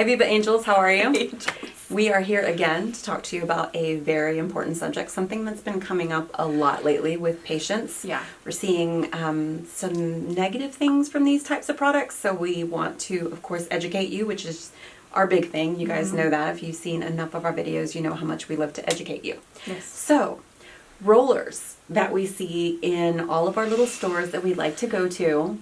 Hi Viva Angels, how are you? Angels. We are here again to talk to you about a very important subject, something that's been coming up a lot lately with patients. Yeah. We're seeing some negative things from these types of products, so we want to, of course, educate you, which is our big thing. You guys know that. If you've seen enough of our videos, you know how much we love to educate you. Yes. So, rollers that we see in all of our little stores that we like to go to,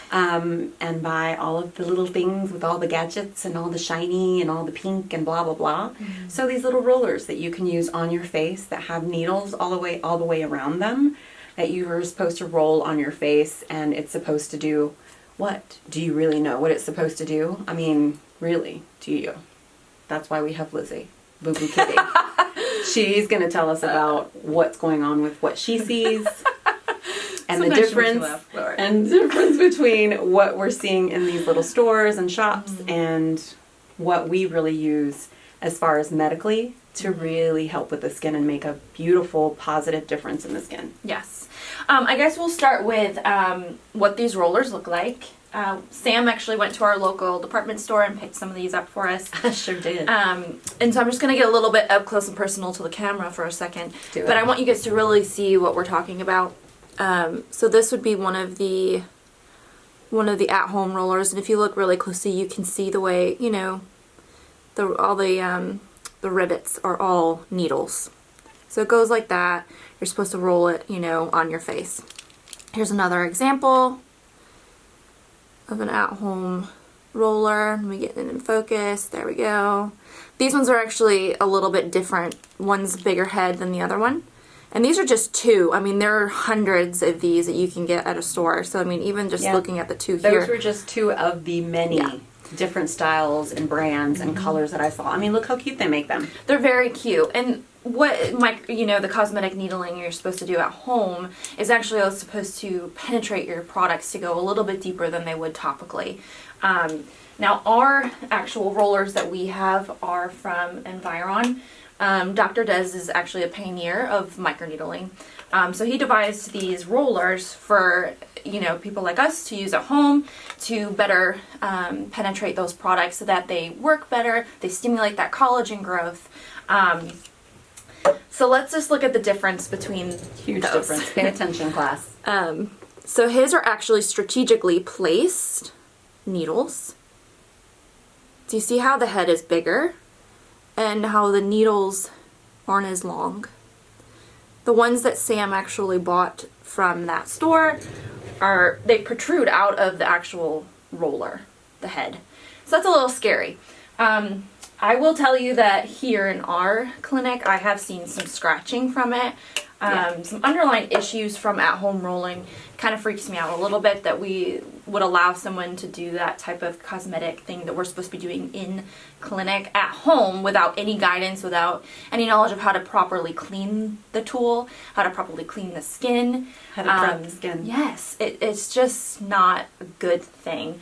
and buy all of the little things with all the gadgets and all the shiny and all the pink and blah blah blah. So these little rollers that you can use on your face that have needles all the way around them that you are supposed to roll on your face, and it's supposed to do what? Do you really know what it's supposed to do? I mean, really, do you? That's why we have Lizzie, Boo Boo Kitty. She's going to tell us about what's going on with what she sees. And the difference between what we're seeing in these little stores and shops and what we really use as far as medically to really help with the skin and make a beautiful, positive difference in the skin. Yes. I guess we'll start with what these rollers look like. Sam actually went to our local department store and picked some of these up for us. I sure did. And so I'm just going to get a little bit up close and personal to the camera for a second. But I want you guys to really see what we're talking about. So this would be one of the at-home rollers, and if you look really closely, you can see the way, you know, all the rivets are all needles. So it goes like that. You're supposed to roll it, you know, on your face. Here's another example of an at-home roller. Let me get it in focus. There we go. These ones are actually a little bit different. One's bigger head than the other one. And these are just two. I mean, there are hundreds of these that you can get at a store. So, I mean, even just looking at the two here. Those were just two of the many different styles and brands and colors that I saw. I mean, look how cute they make them. They're very cute. And what, the cosmetic needling you're supposed to do at home is actually supposed to penetrate your products to go a little bit deeper than they would topically. Now, our actual rollers that we have are from Environ. Dr. Dez is actually a pioneer of microneedling. So he devised these rollers for, people like us to use at home to better penetrate those products so that they work better, they stimulate that collagen growth. So let's just look at the difference between Huge those. difference. Pay attention, class. So his are actually strategically placed needles. Do you see how the head is bigger? And how the needles aren't as long. The ones that Sam actually bought from that store they protrude out of the actual roller, the head. So that's a little scary. I will tell you that here in our clinic, I have seen some scratching from it. Some underlying issues from at-home rolling. Kind of freaks me out a little bit that we would allow someone to do that type of cosmetic thing that we're supposed to be doing in clinic at home without any guidance, without any knowledge of how to properly clean the tool, how to properly clean the skin. How to prep the skin. Yes, it's just not a good thing.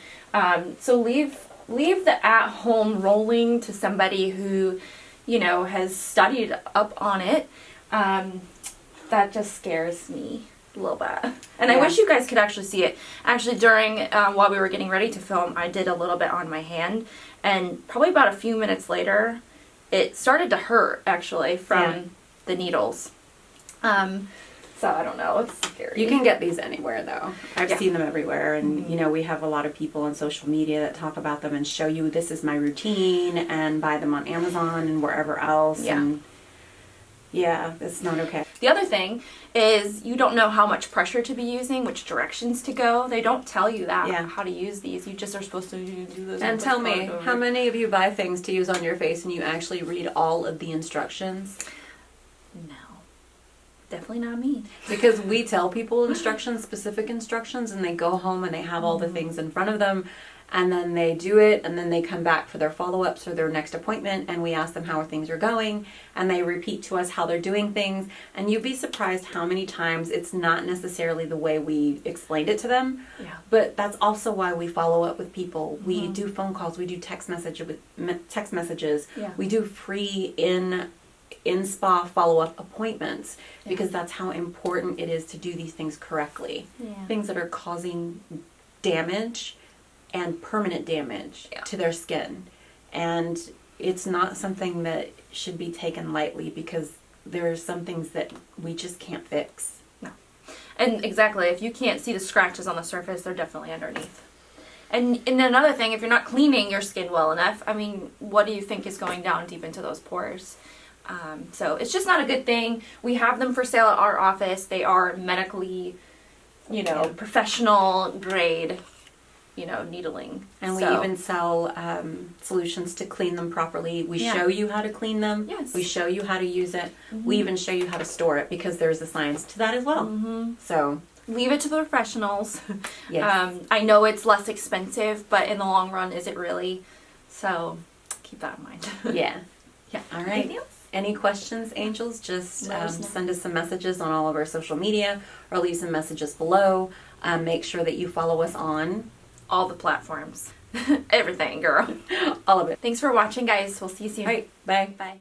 So leave the at-home rolling to somebody who, has studied up on it. That just scares me a little bit. And I wish you guys could actually see it. Actually, during, while we were getting ready to film, I did a little bit on my hand. And probably about a few minutes later, it started to hurt, actually, from the needles. So, I don't know. It's scary. You can get these anywhere, though. I've seen them everywhere. And, we have a lot of people on social media that talk about them and show you this is my routine and buy them on Amazon and wherever else. Yeah. And it's not okay. The other thing is you don't know how much pressure to be using, which directions to go. They don't tell you that, how to use these. You just are supposed to do this. And tell me, how many of you buy things to use on your face and you actually read all of the instructions? No. Definitely not me. Because we tell people instructions, specific instructions, and they go home and they have all the things in front of them. And then they do it, and then they come back for their follow-ups or their next appointment, and we ask them how things are going, and they repeat to us how they're doing things. And you'd be surprised how many times it's not necessarily the way we explained it to them. Yeah. But that's also why we follow up with people. We do phone calls, we do text messages. Yeah. We do free in-spa follow-up appointments because that's how important it is to do these things correctly. Yeah. Things that are causing damage and permanent damage to their skin. And it's not something that should be taken lightly, because there are some things that we just can't fix. No. And exactly, if you can't see the scratches on the surface, they're definitely underneath. And another thing, if you're not cleaning your skin well enough, I mean, what do you think is going down deep into those pores? So it's just not a good thing. We have them for sale at our office. They are medically, professional grade, needling. And we even sell solutions to clean them properly. We show you how to clean them. Yes. We show you how to use it. We even show you how to store it, because there's a science to that as well. So leave it to the professionals. Yes. I know it's less expensive, but in the long run, is it really? So keep that in mind. Yeah. Yeah. All right. Anything else? Any questions, angels? Just Let us know. send us some messages on all of our social media, or leave some messages below. Make sure that you follow us on All the platforms. Everything, girl. all of it. Thanks for watching, guys. We'll see you soon. All right. Bye. Bye.